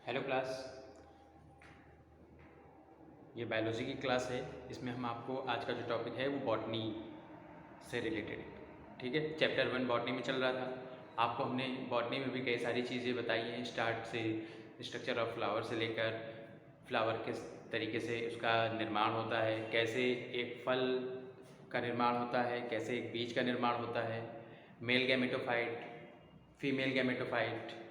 Hello class. ये biology की class है। इसमें हम आपको आज का जो टॉपिक है वो बॉटनी से रिलेटेड है। ठीक है, चैप्टर 1 बॉटनी में चल रहा था। आपको हमने बॉटनी में भी कई सारी चीज़ें बताई हैं, स्टार्ट से स्ट्रक्चर ऑफ फ्लावर से लेकर फ्लावर किस तरीके से उसका निर्माण होता है, कैसे एक फल का निर्माण होता है, कैसे एक बीज का निर्माण होता है, मेल गैमेटोफाइट, फीमेल गैमेटोफाइट,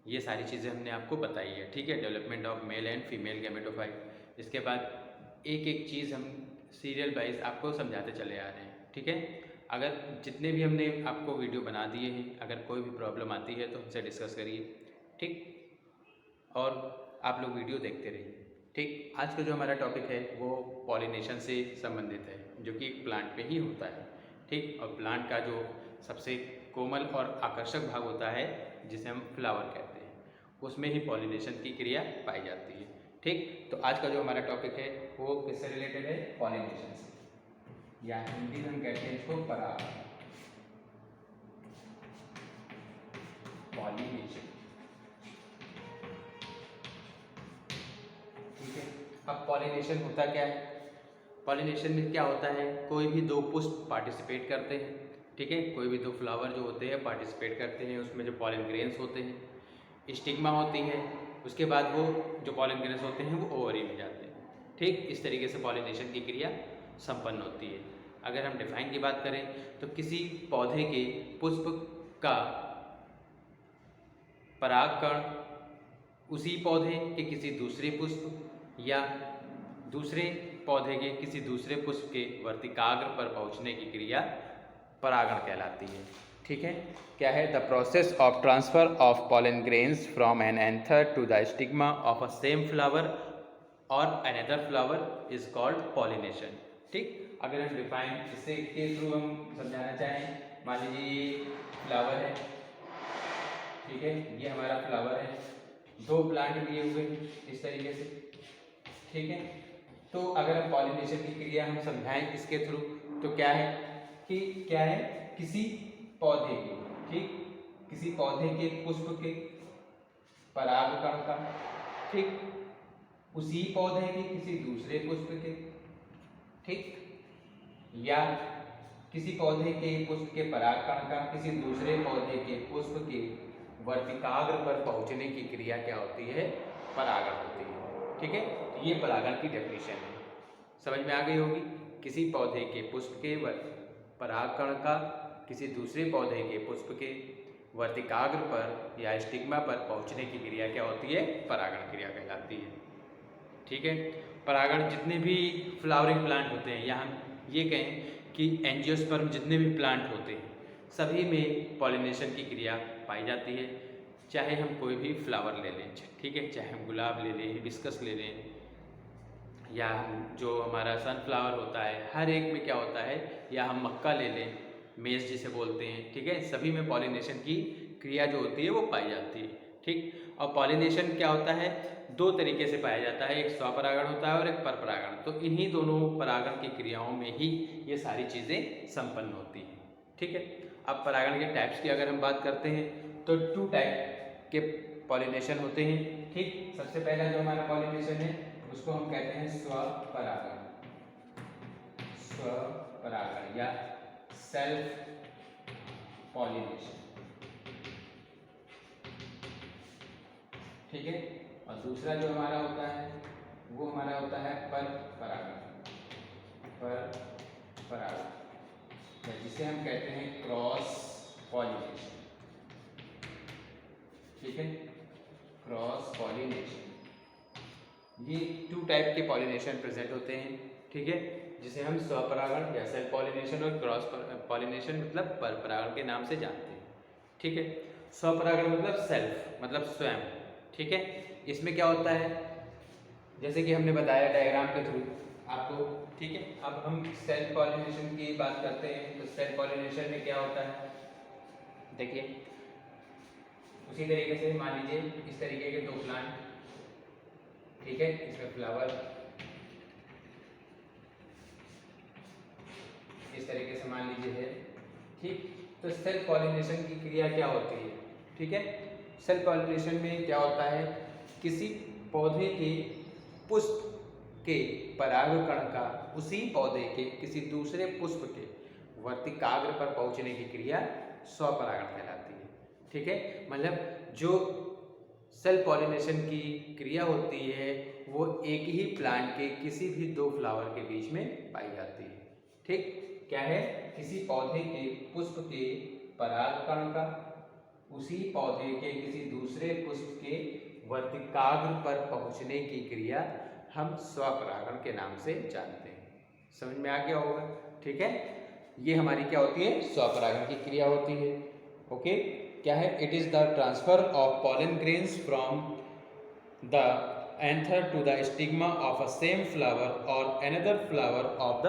ये सारी चीज़ें हमने आपको बताई है। ठीक है, development of male and female gametophyte. इसके बाद एक एक चीज़ हम सीरियल वाइज आपको समझाते चले आ रहे हैं। ठीक है, अगर जितने भी हमने आपको वीडियो बना दिए हैं, अगर कोई भी प्रॉब्लम आती है तो हमसे डिस्कस करिए। ठीक, और आप लोग वीडियो देखते रहिए। ठीक, आज का जो हमारा टॉपिक है वो पॉलिनेशन से संबंधित है, जो कि एक प्लांट पे ही होता है। ठीक, और प्लांट का जो सबसे कोमल और आकर्षक भाग होता है जिसे हम फ्लावर कहते हैं, उसमें ही पॉलिनेशन की क्रिया पाई जाती है। ठीक, तो आज का जो हमारा टॉपिक है वो किससे रिलेटेड है? पॉलिनेशन से, या हिंदी में हम कहते हैं इसको परागण। पॉलिनेशन। ठीक है, अब पॉलिनेशन होता क्या है? पॉलिनेशन में क्या होता है, कोई भी दो पुष्प पार्टिसिपेट करते हैं। ठीक है, कोई भी दो फ्लावर जो होते हैं पार्टिसिपेट करते हैं, उसमें जो पॉलिन ग्रेन्स होते हैं, स्टिग्मा होती है, उसके बाद वो जो पॉलिन ग्रेन्स होते हैं वो ओवरी में जाते हैं। ठीक, इस तरीके से पॉलिनेशन की क्रिया संपन्न होती है। अगर हम डिफाइन की बात करें तो किसी पौधे के पुष्प का परागकण उसी पौधे के किसी दूसरे पुष्प या दूसरे पौधे के किसी दूसरे पुष्प के वर्तिकाग्र पर पहुंचने की क्रिया परागण कहलाती है। ठीक है, क्या है? The process of transfer of pollen grains from an anther to the stigma of a same flower और another flower is called pollination. ठीक, अगर हम डिफाइन इससे के थ्रू हम समझाना चाहें, मान लीजिए ये फ्लावर है। ठीक है, ये हमारा फ्लावर है, दो प्लांट लिए हुए इस तरीके से। ठीक है, तो अगर हम पॉलिनेशन की क्रिया हम समझाएं इसके थ्रू तो क्या है कि क्या है, किसी पौधे के, ठीक, किसी पौधे के पुष्प के परागकण का, ठीक, उसी पौधे के किसी दूसरे पुष्प के, ठीक, या किसी पौधे के पुष्प के परागकण का किसी दूसरे पौधे के पुष्प के वर्तिकाग्र पर पहुंचने की क्रिया क्या होती है? परागण होती है। ठीक है, तो ये परागण की डेफिनेशन है, समझ में आ गई होगी। किसी पौधे के पुष्प के परागकण का किसी दूसरे पौधे के पुष्प के वर्तिकाग्र पर या स्टिग्मा पर पहुंचने की क्रिया क्या होती है? परागण क्रिया कहलाती है। ठीक है, परागण जितने भी फ्लावरिंग प्लांट होते हैं, या हम ये कहें कि एंजियोस्पर्म जितने भी प्लांट होते हैं सभी में पॉलिनेशन की क्रिया पाई जाती है। चाहे हम कोई भी फ्लावर ले लें, ठीक है, चाहे हम गुलाब ले लें, हिबिस्कस ले लें, या हम जो हमारा सनफ्लावर होता है, हर एक में क्या होता है, या हम मक्का ले लें, मेज जिसे बोलते हैं। ठीक है, सभी में पॉलिनेशन की क्रिया जो होती है वो पाई जाती है। ठीक, और पॉलिनेशन क्या होता है, दो तरीके से पाया जाता है, एक स्वपरागण होता है और एक परपरागण। तो इन्हीं दोनों परागण की क्रियाओं में ही ये सारी चीज़ें संपन्न होती हैं। ठीक है, अब परागण के टाइप्स की अगर हम बात करते हैं तो 2 टाइप के पॉलिनेशन होते हैं। ठीक, सबसे पहला जो हमारा पॉलिनेशन है उसको हम कहते हैं स्वपरागण। स्वपरागण या सेल्फ पॉलिनेशन। ठीक है, और दूसरा जो हमारा होता है वो हमारा होता है परपरागण। परपरागण, जिसे हम कहते हैं क्रॉस पॉलिनेशन। ठीक है, क्रॉस पॉलिनेशन, ये 2 टाइप के पॉलिनेशन प्रेजेंट होते हैं। ठीक है, जिसे हम स्वपरागण या सेल्फ पॉलिनेशन और क्रॉस पॉलिनेशन मतलब परपरागण के नाम से जानते हैं। ठीक है, स्वपरागण मतलब सेल्फ, मतलब स्वयं। ठीक है, इसमें क्या होता है, जैसे कि हमने बताया डायग्राम के थ्रू आपको। ठीक है, अब हम सेल्फ पॉलिनेशन की बात करते हैं तो सेल्फ पॉलिनेशन में क्या होता है, देखिए उसी तरीके से मान लीजिए इस तरीके के 2 प्लांट, ठीक है, इसमें फ्लावर इस तरीके से मान लीजिए है। ठीक, तो सेल्फ पॉलिनेशन की क्रिया क्या होती है? ठीक है, सेल्फ पॉलिनेशन में क्या होता है, किसी पौधे के पुष्प के परागकण का उसी पौधे के किसी दूसरे पुष्प के वर्तिकाग्र पर पहुंचने की क्रिया स्वपरागण कहलाती है। ठीक है, मतलब जो सेल्फ पॉलिनेशन की क्रिया होती है वो एक ही प्लांट के किसी भी दो फ्लावर के बीच में पाई जाती है। ठीक, क्या है, किसी पौधे के पुष्प के परागकण का उसी पौधे के किसी दूसरे पुष्प के वर्तिकाग्र पर पहुंचने की क्रिया हम स्वपरागण के नाम से जानते हैं। समझ में आ गया होगा। ठीक है, ये हमारी क्या होती है, स्वपरागण की क्रिया होती है। ओके, क्या है, it is the transfer of pollen grains from the anther to the stigma of a same flower और another flower of the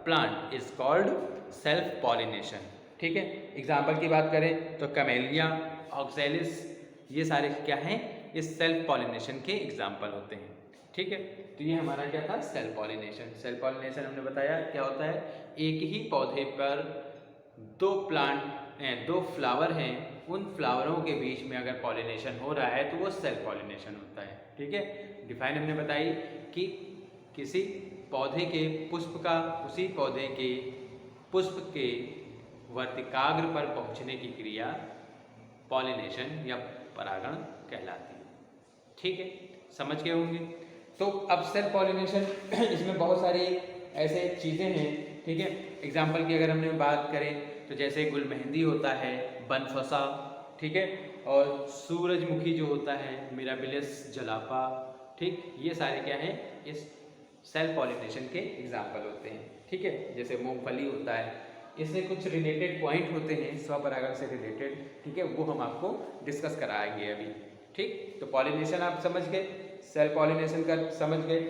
plant is called self pollination. ठीक है, एग्जाम्पल की बात करें तो कैमेलिया, ऑक्सैलिस, ये सारे क्या हैं, इस सेल्फ पॉलिनेशन के एग्जाम्पल होते हैं। ठीक है, तो ये हमारा क्या था, सेल्फ पॉलिनेशन। सेल्फ पॉलिनेशन हमने बताया क्या होता है, एक ही पौधे पर दो फ्लावर हैं, उन फ्लावरों के बीच में अगर पॉलिनेशन हो रहा है तो वो सेल्फ पॉलिनेशन होता है। ठीक है, डिफाइन हमने बताई कि किसी पौधे के पुष्प का उसी पौधे के पुष्प के वर्तिकाग्र पर पहुंचने की क्रिया पॉलिनेशन या परागण कहलाती है। ठीक है, समझ गए होंगे। तो अब सेल्फ पॉलिनेशन इसमें बहुत सारी ऐसे चीज़ें हैं। ठीक है, एग्जाम्पल की अगर हमने बात करें तो जैसे गुलमेहंदी होता है, बनफसा, ठीक है, और सूरजमुखी जो होता है, मिराबिलिस जलापा, ठीक, ये सारे क्या हैं, इस सेल्फ पॉलिनेशन के एग्जाम्पल होते हैं। ठीक है, जैसे मूंगफली होता है, इससे कुछ रिलेटेड पॉइंट होते हैं स्वपरागण से रिलेटेड। ठीक है, वो हम आपको डिस्कस कराएंगे अभी। ठीक, तो पॉलिनेशन आप समझ गए, सेल्फ पॉलिनेशन का समझ गए।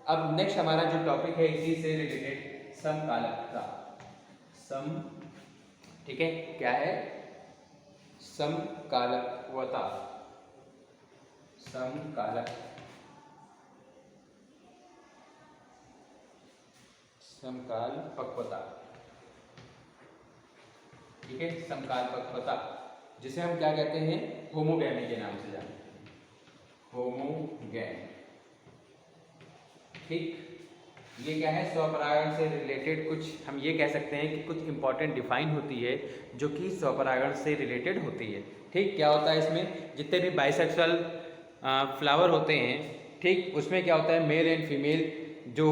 अब नेक्स्ट हमारा जो टॉपिक है इसी से रिलेटेड समकालकता। ठीक है, क्या है, समकालकता। समकालपक्वता। ठीक है, समकालपक्वता, जिसे हम क्या कहते हैं, होमोगैमी के नाम से जानते हैं, होमोगैमी। ठीक, ये क्या है, स्वपरागण से रिलेटेड कुछ हम ये कह सकते हैं कि कुछ इंपॉर्टेंट डिफाइन होती है जो कि स्वपरागण से रिलेटेड होती है। ठीक, क्या होता है, इसमें जितने भी बाइसेक्सुअल फ्लावर होते हैं, ठीक, उसमें क्या होता है, मेल एंड फीमेल जो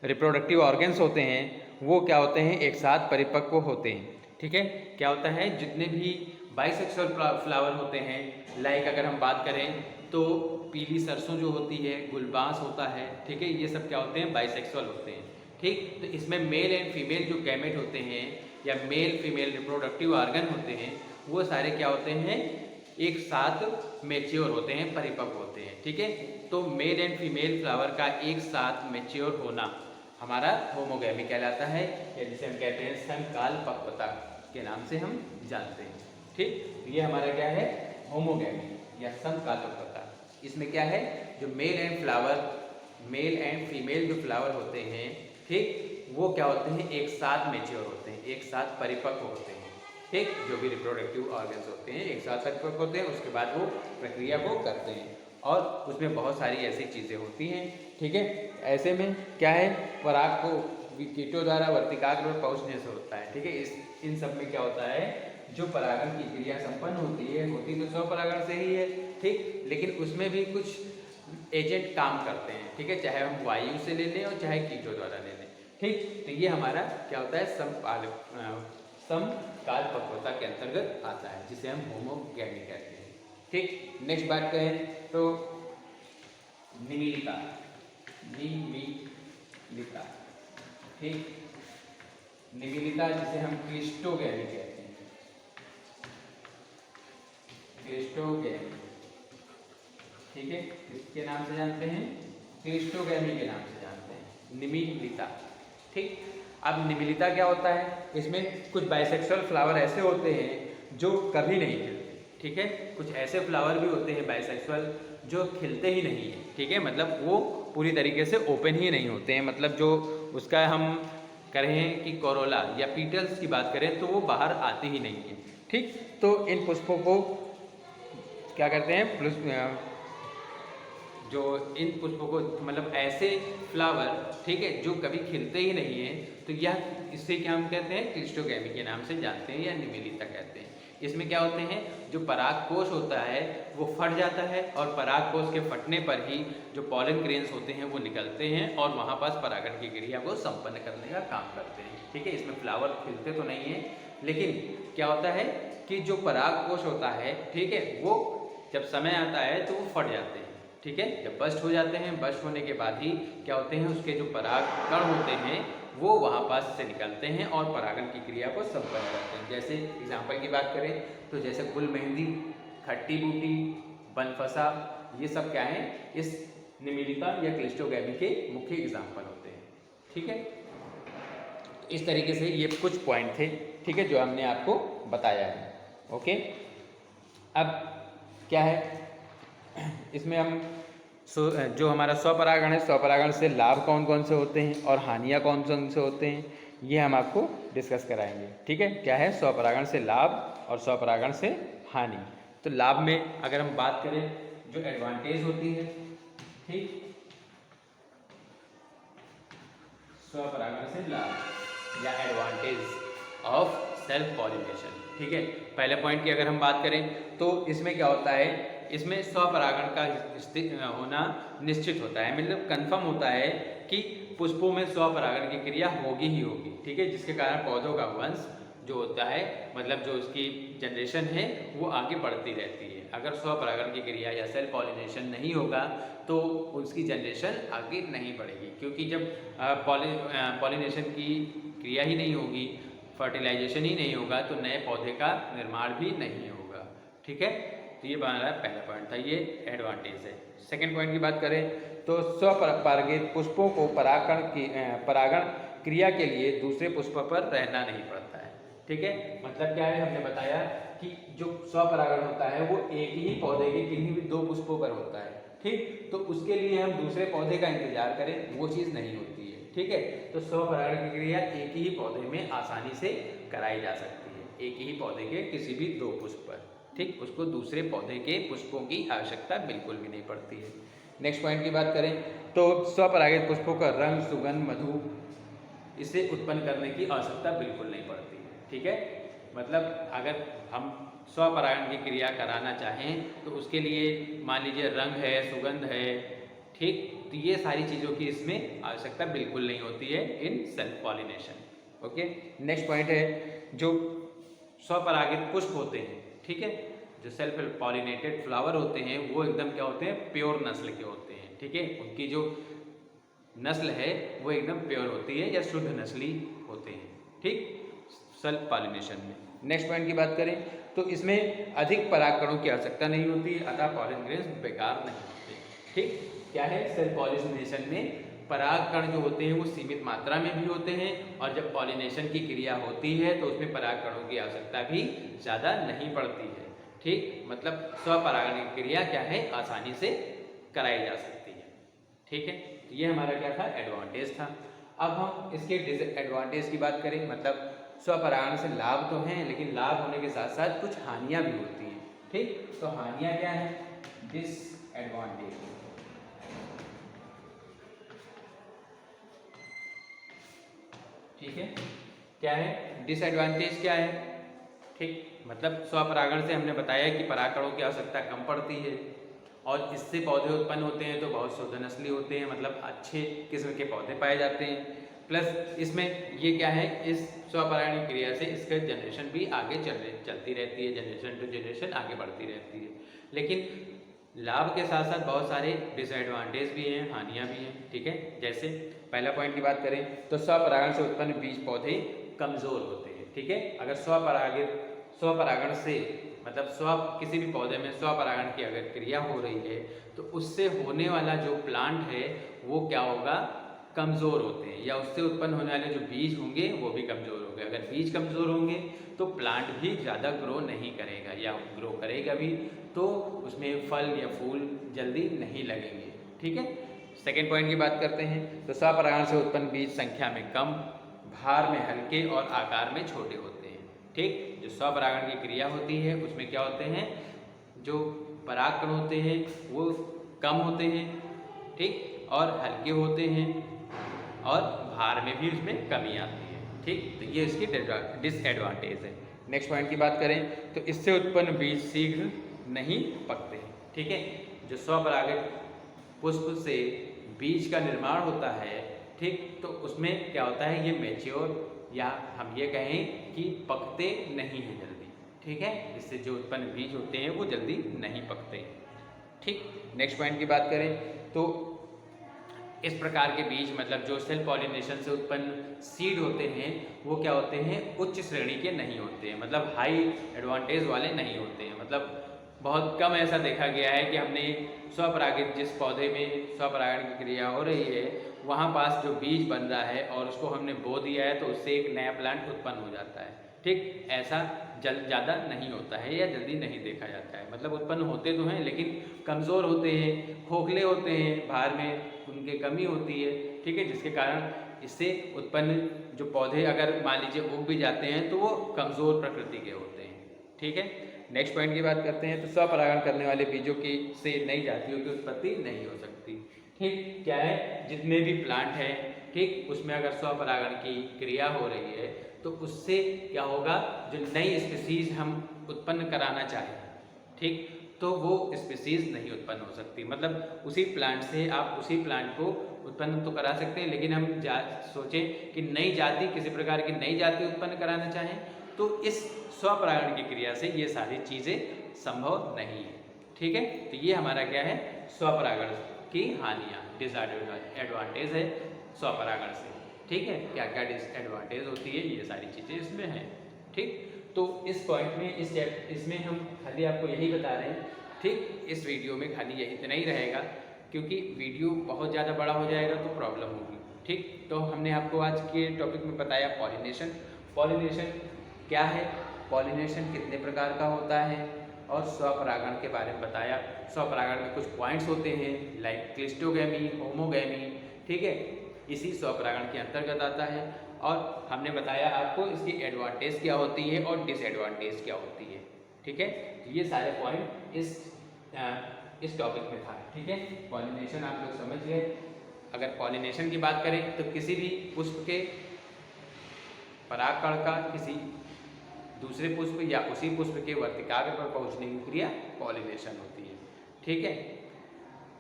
रिप्रोडक्टिव ऑर्गन्स होते हैं वो क्या होते हैं, एक साथ परिपक्व होते हैं। ठीक है, क्या होता है, जितने भी बाइसेक्सुअल फ्लावर होते हैं, लाइक अगर हम बात करें तो पीली सरसों जो होती है, गुलबांस होता है, ठीक है, ये सब क्या होते हैं, बाइसेक्सुअल होते हैं। ठीक, तो इसमें मेल एंड फीमेल जो गैमेट होते हैं या मेल फीमेल रिप्रोडक्टिव ऑर्गन होते हैं, वो सारे क्या होते हैं, एक साथ मैच्योर होते हैं, परिपक्व होते हैं। ठीक है, तो मेल एंड फीमेल फ्लावर का एक साथ मैच्योर होना हमारा होमोगैमी कहलाता है, या जिसे हम कहते हैं समकालपक्वता के नाम से हम जानते हैं। ठीक, तो ये हमारा क्या है, होमोगैमी या समकालपक्वता। इसमें क्या है, जो मेल एंड फीमेल जो फ्लावर होते हैं, ठीक, वो क्या होते हैं, एक साथ मैच्योर होते हैं, एक साथ परिपक्व होते हैं। ठीक, जो भी रिप्रोडक्टिव ऑर्गन्स होते हैं एक साथ परिपक्व होते हैं, उसके बाद वो प्रक्रिया को करते हैं और उसमें बहुत सारी ऐसी चीज़ें होती हैं। ठीक है, ऐसे में क्या है, पराग को कीटों द्वारा वर्तिकाग्र पर पहुँचने से होता है। ठीक है, इन सब में क्या होता है, जो परागण की क्रिया संपन्न होती तो स्वपरागण से ही है। ठीक, लेकिन उसमें भी कुछ एजेंट काम करते हैं। ठीक है, चाहे हम वायु से ले लें और चाहे कीटों द्वारा ले लें। ठीक, तो ये हमारा क्या होता है, समकालपक्वता के अंतर्गत आता है, जिसे हम होमोगैमी कहते हैं। ठीक, नेक्स्ट बात करें तो निमिलिता। ठीक, निमिलिता जिसे हम क्लिस्टोगैमी कहते हैं, क्लिस्टोगैमी। ठीक है, किसके नाम से जानते हैं, क्लिस्टोगैमी के नाम से जानते हैं, निमिलिता। ठीक, अब निमिलिता क्या होता है, इसमें कुछ बाइसेक्सुअल फ्लावर ऐसे होते हैं जो कभी नहीं खिलते। ठीक है, कुछ ऐसे फ्लावर भी होते हैं बाइसेक्सुअल जो खिलते ही नहीं है। ठीक है, मतलब वो पूरी तरीके से ओपन ही नहीं होते हैं, मतलब जो उसका हम करें कि कोरोला या पीटल्स की बात करें तो वो बाहर आती ही नहीं है। ठीक, तो इन पुष्पों को क्या करते हैं जो इन पुष्पों को मतलब ऐसे फ्लावर, ठीक है, जो कभी खिलते ही नहीं है, तो यह इससे क्या हम कहते हैं, क्लिस्टोगैमी के नाम से जानते हैं या निमिलिता कहते हैं। इसमें क्या होते हैं, जो परागकोश होता है वो फट जाता है और परागकोश के फटने पर ही जो पॉलन ग्रेन्स होते हैं वो निकलते हैं और वहाँ पास परागण की क्रिया को संपन्न करने का काम करते हैं। ठीक है, इसमें फ्लावर खिलते तो नहीं है, लेकिन क्या होता है कि जो परागकोश होता है, ठीक है, वो जब समय आता है तो वो फट जाते हैं। ठीक है, जब बस्ट हो जाते हैं, बस्ट होने के बाद ही क्या होते हैं, उसके जो परागकण होते हैं वो वहाँ पास से निकलते हैं और परागण की क्रिया को संपन्न करते हैं। जैसे एग्जाम्पल की बात करें तो जैसे गुल मेहंदी, खट्टी बूटी, बनफसा, ये सब क्या है, इस निमिलिता या क्लिस्टोगैमी के मुख्य एग्जाम्पल होते हैं। ठीक है, इस तरीके से ये कुछ पॉइंट थे, ठीक है, जो हमने आपको बताया है। ओके, अब क्या है इसमें हम जो हमारा स्वपरागण है, स्वपरागण से लाभ कौन कौन से होते हैं और हानियाँ कौन कौन से होते हैं, ये हम आपको डिस्कस कराएंगे। ठीक है, क्या है स्वपरागण से लाभ और स्वपरागण से हानि। तो लाभ में अगर हम बात करें, जो एडवांटेज होती है, ठीक, स्वपरागण से लाभ या एडवांटेज ऑफ सेल्फ पॉलिनेशन। ठीक है, पहले पॉइंट की अगर हम बात करें तो इसमें क्या होता है, इसमें स्वपरागण का होना निश्चित होता है, मतलब कंफर्म होता है कि पुष्पों में स्वपरागण की क्रिया होगी ही होगी। ठीक है, जिसके कारण पौधों का वंश जो होता है, मतलब जो उसकी जनरेशन है वो आगे बढ़ती रहती है। अगर स्वपरागण की क्रिया या सेल्फ पॉलिनेशन नहीं होगा तो उसकी जनरेशन आगे नहीं बढ़ेगी, क्योंकि जब पॉलिनेशन की क्रिया ही नहीं होगी, फर्टिलाइजेशन ही नहीं होगा, तो नए पौधे का निर्माण भी नहीं होगा। ठीक है, तो ये हमारा पहला पॉइंट था, ये एडवांटेज है। सेकंड पॉइंट की बात करें तो स्वपरागित पुष्पों को परागण क्रिया के लिए दूसरे पुष्प पर रहना नहीं पड़ता है। ठीक है, मतलब क्या है, हमने बताया कि जो स्वपरागण होता है वो एक ही पौधे के किन्हीं भी दो पुष्पों पर होता है। ठीक, तो उसके लिए हम दूसरे पौधे का इंतजार करें, वो चीज़ नहीं होती है। ठीक है, तो स्वपरागण की क्रिया एक ही पौधे में आसानी से कराई जा सकती है, एक ही पौधे के किसी भी दो पुष्प पर। ठीक, उसको दूसरे पौधे के पुष्पों की आवश्यकता बिल्कुल भी नहीं पड़ती है। नेक्स्ट पॉइंट की बात करें तो स्वपरागित पुष्पों का रंग, सुगंध, मधु इसे उत्पन्न करने की आवश्यकता बिल्कुल नहीं पड़ती है। ठीक है, मतलब अगर हम स्वपरागण की क्रिया कराना चाहें तो उसके लिए मान लीजिए रंग है, सुगंध है, ठीक, तो ये सारी चीज़ों की इसमें आवश्यकता बिल्कुल नहीं होती है in self pollination. Okay, next point है जो स्वपरागित पुष्प होते हैं, ठीक है, जो सेल्फ पॉलिनेटेड फ्लावर होते हैं वो एकदम क्या होते हैं, प्योर नस्ल के होते हैं। ठीक है, उनकी जो नस्ल है वो एकदम प्योर होती है या शुद्ध नस्ली होते हैं। ठीक, सेल्फ पॉलिनेशन में। नेक्स्ट पॉइंट की बात करें तो इसमें अधिक परागकणों की आवश्यकता नहीं होती, अतः पॉलन ग्रेन्स बेकार नहीं होते। ठीक, क्या है, सेल्फ पॉलिनेशन में परागकण जो होते हैं वो सीमित मात्रा में भी होते हैं और जब पॉलिनेशन की क्रिया होती है तो उसमें परागकणों की आवश्यकता भी ज़्यादा नहीं पड़ती है। ठीक, मतलब स्वपरागण की क्रिया क्या है, आसानी से कराई जा सकती है। ठीक है, तो ये हमारा क्या था, एडवांटेज था। अब हम इसके डिसएडवांटेज की बात करें, मतलब स्वपरागण से लाभ तो हैं लेकिन लाभ होने के साथ साथ कुछ हानियाँ भी होती हैं। ठीक, तो हानियाँ क्या हैं, डिसएडवांटेज। ठीक है, क्या है डिसएडवांटेज, क्या है, ठीक, मतलब स्वपरागण से हमने बताया कि परागकणों की आवश्यकता कम पड़ती है और इससे पौधे उत्पन्न होते हैं तो बहुत शुद्ध नस्ली होते हैं, मतलब अच्छे किस्म के पौधे पाए जाते हैं। प्लस इसमें ये क्या है, इस स्वपरागण की क्रिया से इसका जनरेशन भी आगे चलती रहती है, जनरेशन टू जनरेशन आगे बढ़ती रहती है। लेकिन लाभ के साथ साथ बहुत सारे डिसएडवांटेज भी हैं, हानियाँ भी हैं। ठीक है, जैसे पहला पॉइंट की बात करें तो स्वपरागण से उत्पन्न बीज पौधे कमज़ोर होते हैं। ठीक है, अगर स्वपरागण से मतलब किसी भी पौधे में स्वपरागण की अगर क्रिया हो रही है तो उससे होने वाला जो प्लांट है वो क्या होगा, कमज़ोर होते हैं, या उससे उत्पन्न होने वाले जो बीज होंगे वो भी कमज़ोर होंगे। अगर बीज कमज़ोर होंगे तो प्लांट भी ज़्यादा ग्रो नहीं करेगा, या ग्रो करेगा भी तो उसमें फल या फूल जल्दी नहीं लगेंगे। ठीक है, सेकेंड पॉइंट की बात करते हैं तो स्वपरागण से उत्पन्न बीज संख्या में कम, भार में हल्के और आकार में छोटे होते हैं। ठीक, जो स्वपरागण की क्रिया होती है उसमें क्या होते हैं, जो परागकण होते हैं वो कम होते हैं, ठीक, और हल्के होते हैं और भार में भी उसमें कमी आती है, ठीक। तो ये इसकी डिसएडवांटेज है। नेक्स्ट पॉइंट की बात करें तो इससे उत्पन्न बीज शीघ्र नहीं पकते हैं, ठीक है। जो स्वपरागित पुष्प से बीज का निर्माण होता है, ठीक, तो उसमें क्या होता है, ये मैच्योर या हम ये कहें कि पकते नहीं हैं जल्दी, ठीक है। इससे जो उत्पन्न बीज होते हैं वो जल्दी नहीं पकते, ठीक। नेक्स्ट पॉइंट की बात करें तो इस प्रकार के बीज मतलब जो सेल्फ पॉलिनेशन से उत्पन्न सीड होते हैं वो क्या होते हैं, उच्च श्रेणी के नहीं होते हैं, मतलब हाई एडवांटेज वाले नहीं होते हैं। मतलब बहुत कम ऐसा देखा गया है कि हमने स्वपरागित जिस पौधे में स्वपरागण की क्रिया हो रही है वहाँ पास जो बीज बन रहा है और उसको हमने बो दिया है तो उससे एक नया प्लांट उत्पन्न हो जाता है, ठीक। ऐसा ज़्यादा नहीं होता है या जल्दी नहीं देखा जाता है। मतलब उत्पन्न होते तो हैं लेकिन कमज़ोर होते हैं, खोखले होते हैं, भार में उनकी कमी होती है, ठीक है, जिसके कारण इससे उत्पन्न जो पौधे अगर मान लीजिए उग भी जाते हैं तो वो कमज़ोर प्रकृति के होते हैं, ठीक है। नेक्स्ट पॉइंट की बात करते हैं तो स्वपरागण करने वाले बीजों की से नई जातियों की उत्पत्ति नहीं हो सकती, ठीक। क्या है, जितने भी प्लांट हैं, ठीक, उसमें अगर स्वपरागण की क्रिया हो रही है तो उससे क्या होगा, जो नई स्पीसीज हम उत्पन्न कराना चाहें, ठीक, तो वो स्पीसीज नहीं उत्पन्न हो सकती। मतलब उसी प्लांट से आप उसी प्लांट को उत्पन्न तो करा सकते हैं लेकिन हम सोचें कि नई जाति, किसी प्रकार की नई जाति उत्पन्न कराना चाहें तो इस स्वपरागण की क्रिया से ये सारी चीज़ें संभव नहीं है, ठीक है। तो ये हमारा क्या है, स्वपरागण की हानियाँ, डिसएडवांटेज है स्वपरागण से, ठीक है। क्या क्या डिसएडवांटेज होती है ये सारी चीज़ें इसमें हैं, ठीक। तो इस पॉइंट में इसमें हम खाली आपको यही बता रहे हैं, ठीक। इस वीडियो में खाली यही इतना ही रहेगा क्योंकि वीडियो बहुत ज़्यादा बड़ा हो जाएगा तो प्रॉब्लम होगी, ठीक। तो हमने आपको आज के टॉपिक में बताया पॉलिनेशन। पॉलिनेशन क्या है, पॉलिनेशन कितने प्रकार का होता है और स्वपरागण के बारे में बताया। स्वपरागण में कुछ पॉइंट्स होते हैं लाइक क्लिस्टोगैमी, होमोगैमी, ठीक है, इसी स्वपरागण के अंतर्गत आता है। और हमने बताया आपको इसकी एडवांटेज क्या होती है और डिसएडवांटेज क्या होती है, ठीक है। तो ये सारे पॉइंट इस टॉपिक में था, ठीक है। पॉलिनेशन आप लोग समझ गए। अगर पॉलिनेशन की बात करें तो किसी भी पुष्प के परागकण का किसी दूसरे पुष्प या उसी पुष्प के वर्तिकाग्र पर पहुंचने की क्रिया पॉलिनेशन होती है, ठीक है।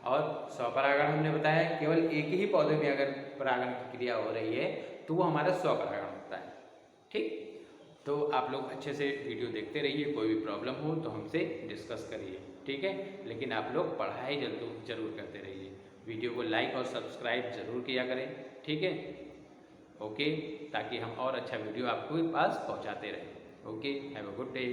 और स्वपरागण हमने बताया केवल एक ही पौधे में अगर परागण की क्रिया हो रही है तो वो हमारा स्वपरागण होता है, ठीक। तो आप लोग अच्छे से वीडियो देखते रहिए, कोई भी प्रॉब्लम हो तो हमसे डिस्कस करिए, ठीक है। लेकिन आप लोग पढ़ाई जरूर करते रहिए, वीडियो को लाइक और सब्सक्राइब जरूर किया करें, ठीक है। ओके, ताकि हम और अच्छा वीडियो आपको पास पहुंचाते रहें। Okay, have a good day.